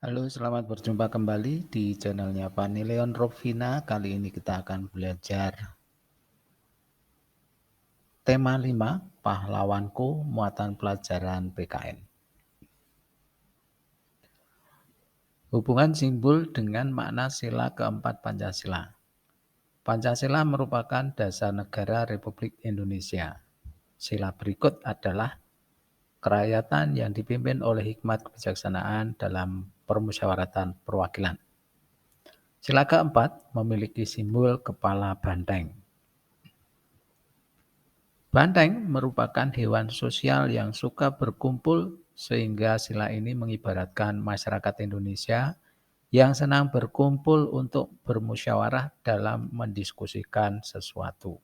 Halo, selamat berjumpa kembali di channelnya Fani Leon Rovina. Kali ini kita akan belajar tema 5, pahlawanku, muatan pelajaran PKN. Hubungan simbol dengan makna sila keempat Pancasila. Pancasila merupakan dasar negara Republik Indonesia. Sila berikut adalah kerakyatan yang dipimpin oleh hikmat kebijaksanaan dalam permusyawaratan perwakilan. Sila keempat memiliki simbol kepala banteng. Banteng merupakan hewan sosial yang suka berkumpul sehingga sila ini mengibaratkan masyarakat Indonesia yang senang berkumpul untuk bermusyawarah dalam mendiskusikan sesuatu.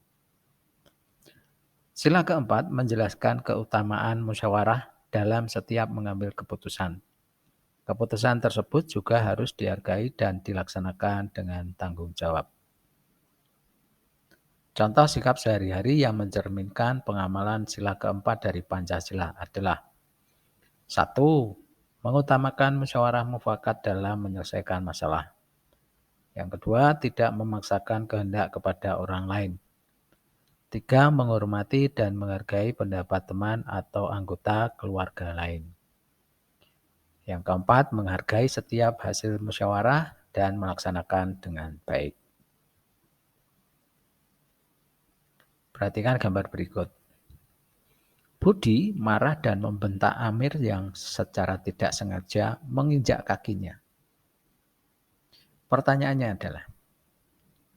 Sila keempat menjelaskan keutamaan musyawarah dalam setiap mengambil keputusan. Keputusan tersebut juga harus dihargai dan dilaksanakan dengan tanggung jawab. Contoh sikap sehari-hari yang mencerminkan pengamalan sila keempat dari Pancasila adalah 1. Mengutamakan musyawarah mufakat dalam menyelesaikan masalah. Yang kedua, tidak memaksakan kehendak kepada orang lain. 3. Menghormati dan menghargai pendapat teman atau anggota keluarga lain. Yang keempat, menghargai setiap hasil musyawarah dan melaksanakan dengan baik. Perhatikan gambar berikut. Budi marah dan membentak Amir yang secara tidak sengaja menginjak kakinya. Pertanyaannya adalah,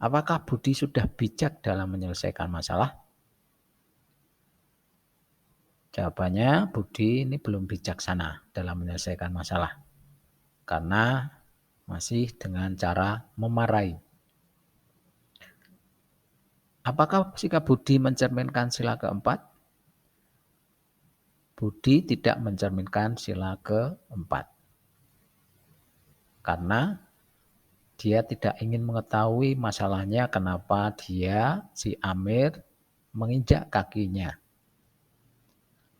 apakah Budi sudah bijak dalam menyelesaikan masalah? Jawabannya, Budi ini belum bijaksana dalam menyelesaikan masalah. Karena masih dengan cara memarahi. Apakah sikap Budi mencerminkan sila keempat? Budi tidak mencerminkan sila keempat. Karena dia tidak ingin mengetahui masalahnya kenapa si Amir menginjak kakinya.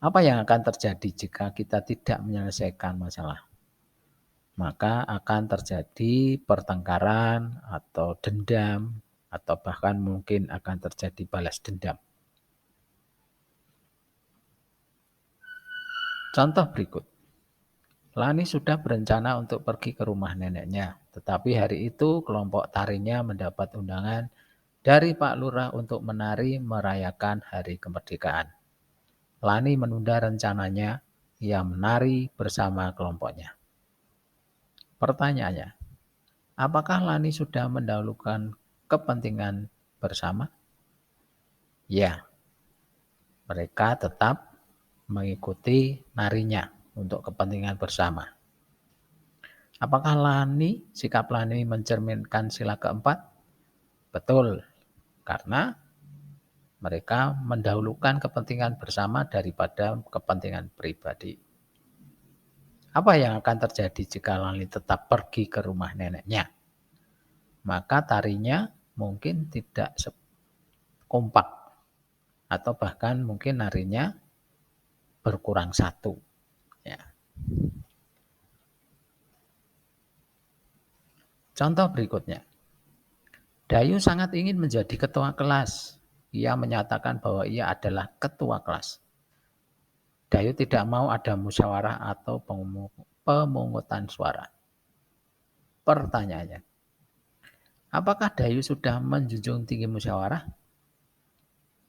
Apa yang akan terjadi jika kita tidak menyelesaikan masalah? Maka akan terjadi pertengkaran atau dendam, atau bahkan mungkin akan terjadi balas dendam. Contoh berikut. Lani sudah berencana untuk pergi ke rumah neneknya, tetapi hari itu kelompok tarinya mendapat undangan dari Pak Lurah untuk menari merayakan hari kemerdekaan. Lani menunda rencananya, ia menari bersama kelompoknya. Pertanyaannya, apakah Lani sudah mendahulukan kepentingan bersama? Ya, mereka tetap mengikuti narinya untuk kepentingan bersama. Apakah sikap Lani mencerminkan sila keempat? Betul, karena mereka mendahulukan kepentingan bersama daripada kepentingan pribadi. Apa yang akan terjadi jika Lani tetap pergi ke rumah neneknya? Maka tarinya mungkin tidak kompak, atau bahkan mungkin narinya berkurang satu. Ya. Contoh berikutnya. Dayu sangat ingin menjadi ketua kelas. Ia menyatakan bahwa ia adalah ketua kelas. Dayu tidak mau ada musyawarah atau pemungutan suara. Pertanyaannya, apakah Dayu sudah menjunjung tinggi musyawarah?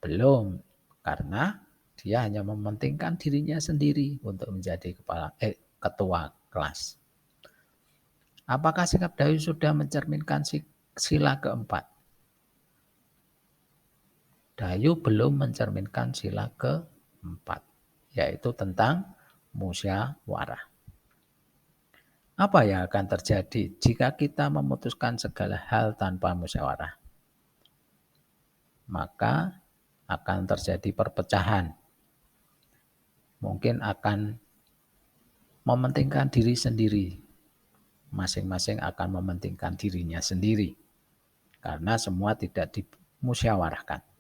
Belum, karena dia hanya mementingkan dirinya sendiri untuk menjadi ketua kelas. Apakah sikap Dayu sudah mencerminkan sila keempat? Dayu belum mencerminkan sila keempat, yaitu tentang musyawarah. Apa yang akan terjadi jika kita memutuskan segala hal tanpa musyawarah? Maka akan terjadi perpecahan. Mungkin akan mementingkan diri sendiri. Masing-masing akan mementingkan dirinya sendiri. Karena semua tidak dimusyawarahkan.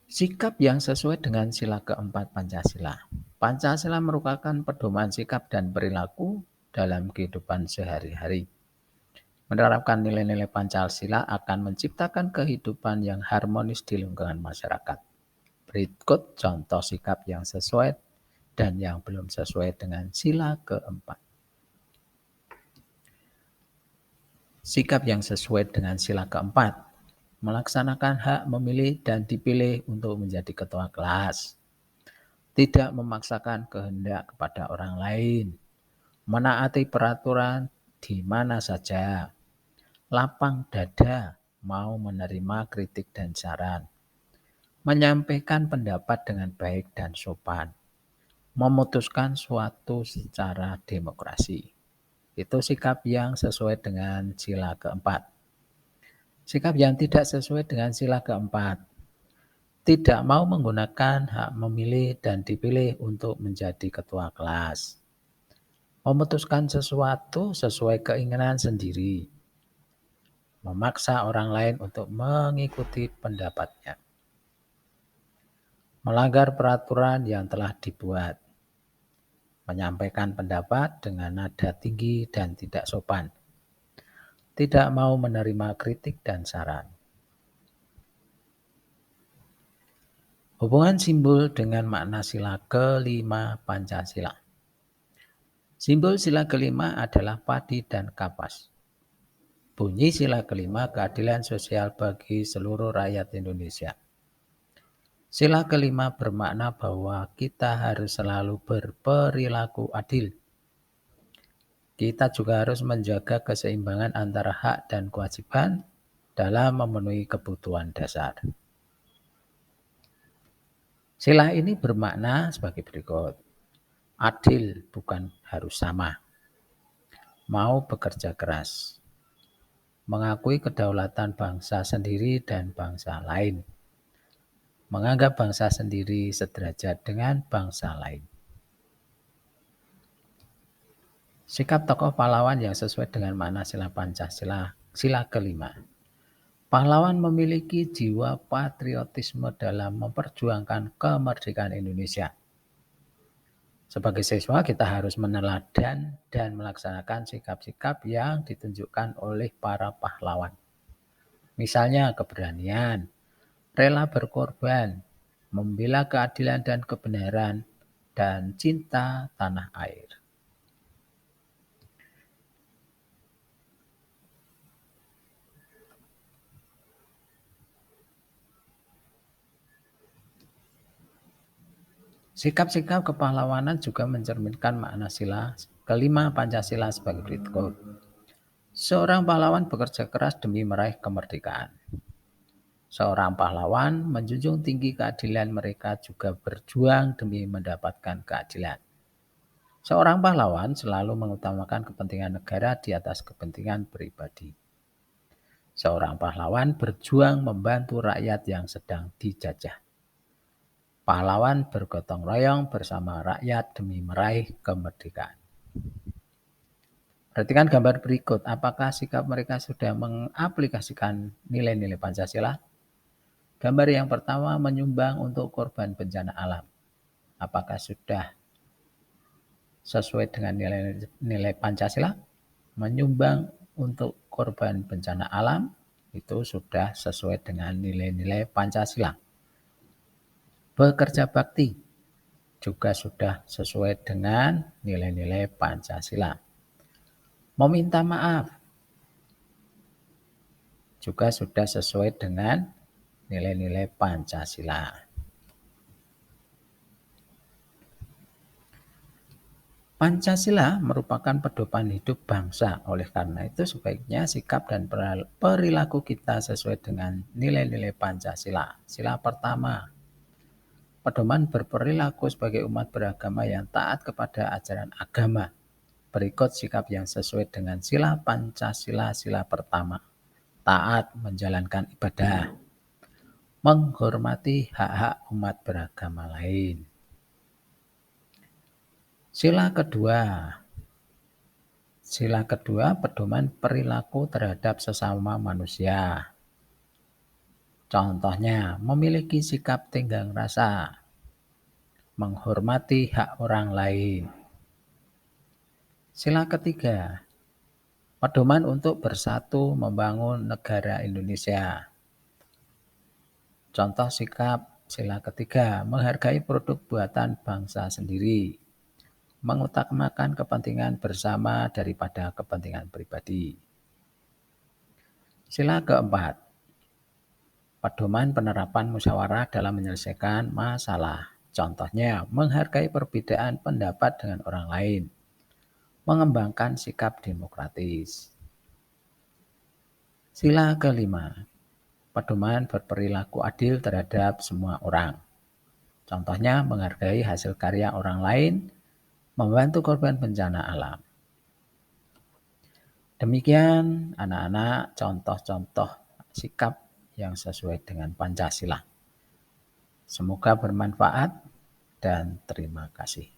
Sikap yang sesuai dengan sila keempat Pancasila. Pancasila merupakan pedoman sikap dan perilaku dalam kehidupan sehari-hari. Menerapkan nilai-nilai Pancasila akan menciptakan kehidupan yang harmonis di lingkungan masyarakat. Berikut contoh sikap yang sesuai dan yang belum sesuai dengan sila keempat. Sikap yang sesuai dengan sila keempat, melaksanakan hak memilih dan dipilih untuk menjadi ketua kelas, tidak memaksakan kehendak kepada orang lain, menaati peraturan di mana saja, lapang dada, mau menerima kritik dan saran, menyampaikan pendapat dengan baik dan sopan, memutuskan suatu secara demokrasi. Itu sikap yang sesuai dengan sila keempat. Sikap yang tidak sesuai dengan sila keempat, tidak mau menggunakan hak memilih dan dipilih untuk menjadi ketua kelas, memutuskan sesuatu sesuai keinginan sendiri, memaksa orang lain untuk mengikuti pendapatnya, melanggar peraturan yang telah dibuat, menyampaikan pendapat dengan nada tinggi dan tidak sopan, tidak mau menerima kritik dan saran. Hubungan simbol dengan makna sila kelima Pancasila. Simbol sila kelima adalah padi dan kapas. Bunyi sila kelima keadilan sosial bagi seluruh rakyat Indonesia. Sila kelima bermakna bahwa kita harus selalu berperilaku adil. Kita juga harus menjaga keseimbangan antara hak dan kewajiban dalam memenuhi kebutuhan dasar. Sila ini bermakna sebagai berikut. Adil bukan harus sama. Mau bekerja keras. Mengakui kedaulatan bangsa sendiri dan bangsa lain. Menganggap bangsa sendiri sederajat dengan bangsa lain. Sikap tokoh pahlawan yang sesuai dengan makna sila Pancasila, sila kelima. Pahlawan memiliki jiwa patriotisme dalam memperjuangkan kemerdekaan Indonesia. Sebagai siswa, kita harus meneladan dan melaksanakan sikap-sikap yang ditunjukkan oleh para pahlawan. Misalnya keberanian, rela berkorban, membela keadilan dan kebenaran, dan cinta tanah air. Sikap-sikap kepahlawanan juga mencerminkan makna sila kelima Pancasila sebagai berikut. Seorang pahlawan bekerja keras demi meraih kemerdekaan. Seorang pahlawan menjunjung tinggi keadilan, mereka juga berjuang demi mendapatkan keadilan. Seorang pahlawan selalu mengutamakan kepentingan negara di atas kepentingan pribadi. Seorang pahlawan berjuang membantu rakyat yang sedang dijajah. Pahlawan bergotong royong bersama rakyat demi meraih kemerdekaan. Perhatikan gambar berikut. Apakah sikap mereka sudah mengaplikasikan nilai-nilai Pancasila? Gambar yang pertama menyumbang untuk korban bencana alam. Apakah sudah sesuai dengan nilai Pancasila? Menyumbang untuk korban bencana alam itu sudah sesuai dengan nilai-nilai Pancasila. Bekerja bakti juga sudah sesuai dengan nilai-nilai Pancasila. Meminta maaf juga sudah sesuai dengan nilai-nilai Pancasila. Pancasila merupakan pedoman hidup bangsa. Oleh karena itu sebaiknya sikap dan perilaku kita sesuai dengan nilai-nilai Pancasila. Sila pertama, pedoman berperilaku sebagai umat beragama yang taat kepada ajaran agama. Berikut sikap yang sesuai dengan sila Pancasila. Sila pertama, taat menjalankan ibadah, menghormati hak-hak umat beragama lain. Sila kedua, pedoman perilaku terhadap sesama manusia. Contohnya, memiliki sikap tenggang rasa, menghormati hak orang lain. Sila ketiga, pedoman untuk bersatu membangun negara Indonesia. Contoh sikap sila ketiga, menghargai produk buatan bangsa sendiri, mengutamakan kepentingan bersama daripada kepentingan pribadi. Sila keempat, pedoman penerapan musyawarah dalam menyelesaikan masalah. Contohnya, menghargai perbedaan pendapat dengan orang lain, mengembangkan sikap demokratis. Sila kelima, pedoman berperilaku adil terhadap semua orang. Contohnya, menghargai hasil karya orang lain, membantu korban bencana alam. Demikian anak-anak contoh-contoh sikap yang sesuai dengan Pancasila. Semoga bermanfaat dan terima kasih.